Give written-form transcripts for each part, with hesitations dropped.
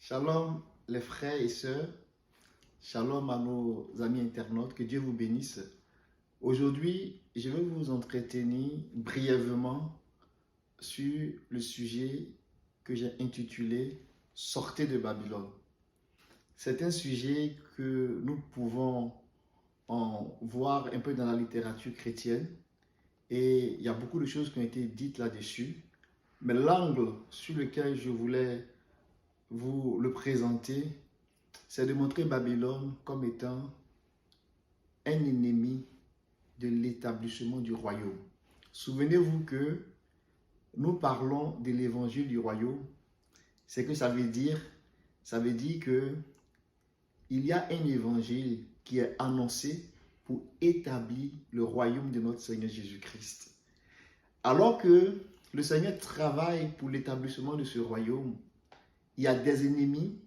Shalom les frères et sœurs, shalom à nos amis internautes, que Dieu vous bénisse. Aujourd'hui, je vais vous entretenir brièvement sur le sujet que j'ai intitulé « Sortez de Babylone ». C'est un sujet que nous pouvons en voir un peu dans la littérature chrétienne et il y a beaucoup de choses qui ont été dites là-dessus. Mais l'angle sur lequel je voulais vous le présenter, c'est de montrer Babylone comme étant un ennemi de l'établissement du royaume. Souvenez-vous que nous parlons de l'évangile du royaume. C'est que ça veut dire que il y a un évangile qui est annoncé pour établir le royaume de notre Seigneur Jésus-Christ. Alors que le Seigneur travaille pour l'établissement de ce royaume, il y a des ennemis,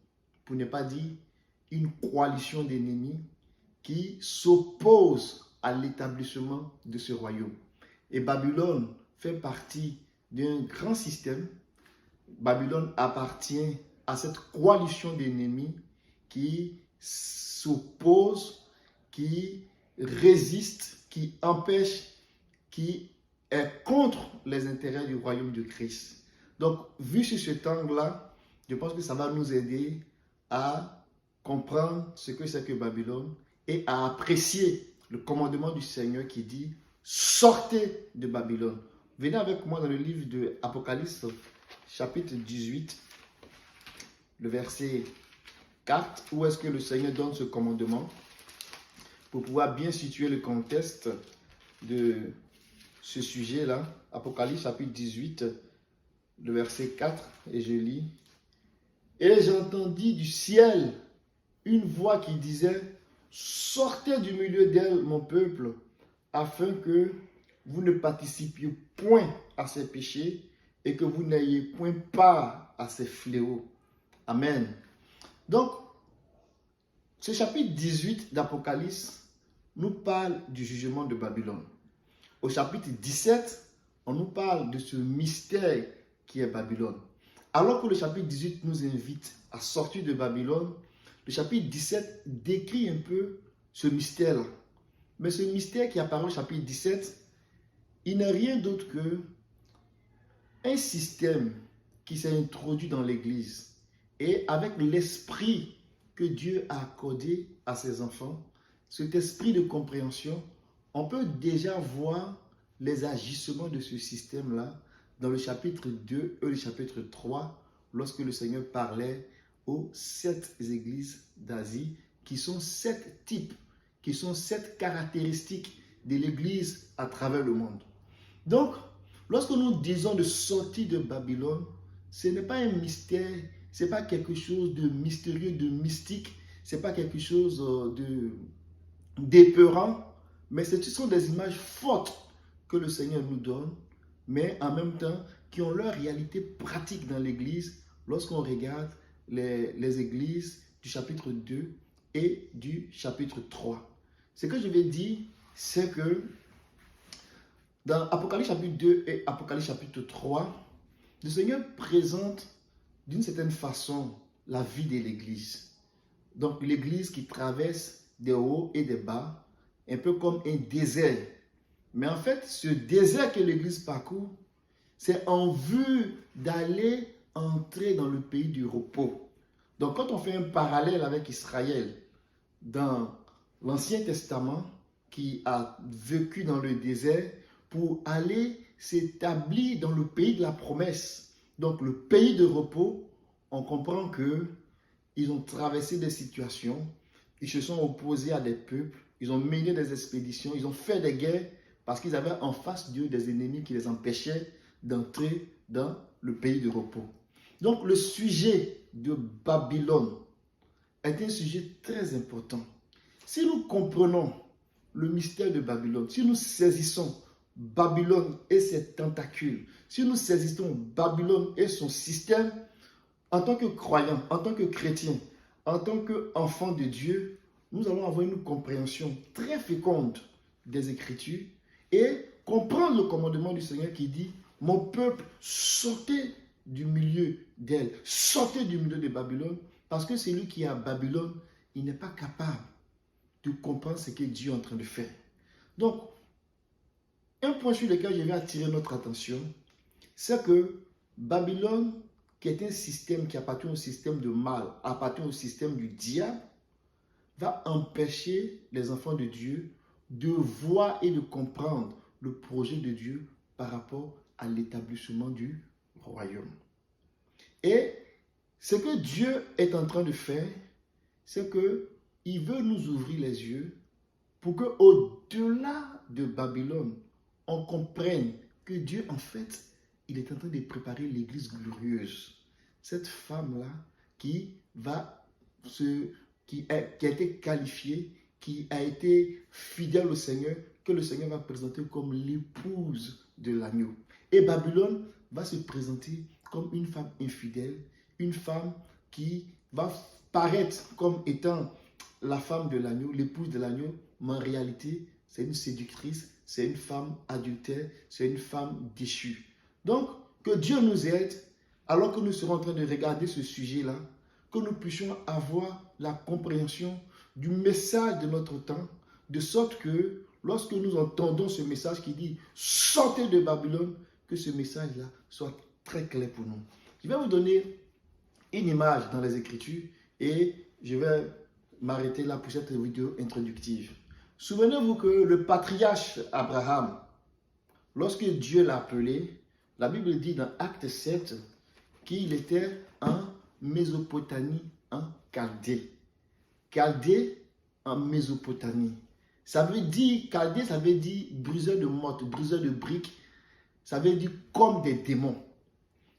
pour ne pas dire une coalition d'ennemis, qui s'opposent à l'établissement de ce royaume. Et Babylone fait partie d'un grand système. Babylone appartient à cette coalition d'ennemis qui s'opposent, qui résistent, qui empêchent, qui est contre les intérêts du royaume de Christ. Donc, vu sur cet angle-là, je pense que ça va nous aider à comprendre ce que c'est que Babylone et à apprécier le commandement du Seigneur qui dit « Sortez de Babylone ». Venez avec moi dans le livre de Apocalypse, chapitre 18, le verset 4, où est-ce que le Seigneur donne ce commandement pour pouvoir bien situer le contexte de ce sujet-là. Apocalypse, chapitre 18, le verset 4, et je lis. Et j'entendis du ciel une voix qui disait « Sortez du milieu d'elle, mon peuple, afin que vous ne participiez point à ses péchés et que vous n'ayez point part à ses fléaux. » Amen. Donc, ce chapitre 18 d'Apocalypse nous parle du jugement de Babylone. Au chapitre 17, on nous parle de ce mystère qui est Babylone. Alors que le chapitre 18 nous invite à sortir de Babylone, le chapitre 17 décrit un peu ce mystère-là. Mais ce mystère qui apparaît au chapitre 17, il n'est rien d'autre que un système qui s'est introduit dans l'Église. Et avec l'esprit que Dieu a accordé à ses enfants, cet esprit de compréhension, on peut déjà voir les agissements de ce système-là dans le chapitre 2 et le chapitre 3, lorsque le Seigneur parlait aux 7 églises d'Asie, qui sont 7 types, qui sont 7 caractéristiques de l'église à travers le monde. Donc, lorsque nous disons de sortir de Babylone, ce n'est pas un mystère, ce n'est pas quelque chose de mystérieux, de mystique, ce n'est pas quelque chose d'épeurant, mais ce sont des images fortes que le Seigneur nous donne, mais en même temps qui ont leur réalité pratique dans l'église lorsqu'on regarde les églises du chapitre 2 et du chapitre 3. Ce que je vais dire, c'est que dans Apocalypse chapitre 2 et Apocalypse chapitre 3, le Seigneur présente d'une certaine façon la vie de l'église. Donc l'église qui traverse des hauts et des bas, un peu comme un désert. Mais en fait, ce désert que l'église parcourt, c'est en vue d'aller entrer dans le pays du repos. Donc quand on fait un parallèle avec Israël, dans l'Ancien Testament, qui a vécu dans le désert pour aller s'établir dans le pays de la promesse. Donc le pays de repos, on comprend qu'ils ont traversé des situations, ils se sont opposés à des peuples, ils ont mené des expéditions, ils ont fait des guerres parce qu'ils avaient en face d'eux des ennemis qui les empêchaient d'entrer dans le pays de repos. Donc le sujet de Babylone est un sujet très important. Si nous comprenons le mystère de Babylone, si nous saisissons Babylone et ses tentacules, si nous saisissons Babylone et son système, en tant que croyants, en tant que chrétiens, en tant qu'enfants de Dieu, nous allons avoir une compréhension très féconde des Écritures et comprendre le commandement du Seigneur qui dit « Mon peuple, sortez du milieu d'elle. Sortez du milieu de Babylone, parce que celui qui est à Babylone, il n'est pas capable de comprendre ce que Dieu est en train de faire. Donc, un point sur lequel je vais attirer notre attention, c'est que Babylone, qui est un système qui appartient au système de mal, appartient au système du diable, va empêcher les enfants de Dieu de voir et de comprendre le projet de Dieu par rapport à l'établissement du royaume. Et ce que Dieu est en train de faire, c'est qu'il veut nous ouvrir les yeux pour qu'au-delà de Babylone, on comprenne que Dieu, en fait, il est en train de préparer l'église glorieuse. Cette femme-là qui a été qualifiée, qui a été fidèle au Seigneur, que le Seigneur va présenter comme l'épouse de l'agneau. Et Babylone va se présenter comme une femme infidèle, une femme qui va paraître comme étant la femme de l'agneau, l'épouse de l'agneau, mais en réalité, c'est une séductrice, c'est une femme adultère, c'est une femme déchue. Donc, que Dieu nous aide, alors que nous serons en train de regarder ce sujet-là, que nous puissions avoir la compréhension du message de notre temps, de sorte que lorsque nous entendons ce message qui dit « Sortez de Babylone », que ce message-là soit très clair pour nous. Je vais vous donner une image dans les Écritures et je vais m'arrêter là pour cette vidéo introductive. Souvenez-vous que le patriarche Abraham, lorsque Dieu l'a appelé, la Bible dit dans Acte 7 qu'il était en Mésopotamie, en Chaldée. Chaldée en Mésopotamie. Ça veut dire, Chaldée, ça veut dire briseur de mottes, briseur de briques. Ça veut dire comme des démons.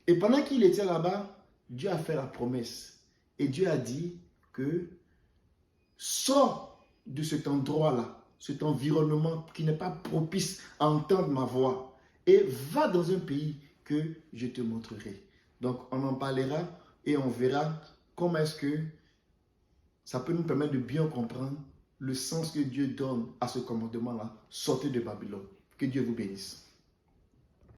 Et pendant qu'il était là-bas, Dieu a fait la promesse. Et Dieu a dit que sors de cet endroit-là, cet environnement qui n'est pas propice à entendre ma voix, et va dans un pays que je te montrerai. Donc, on en parlera et on verra comment est-ce que ça peut nous permettre de bien comprendre le sens que Dieu donne à ce commandement-là. Sortez de Babylone. Que Dieu vous bénisse.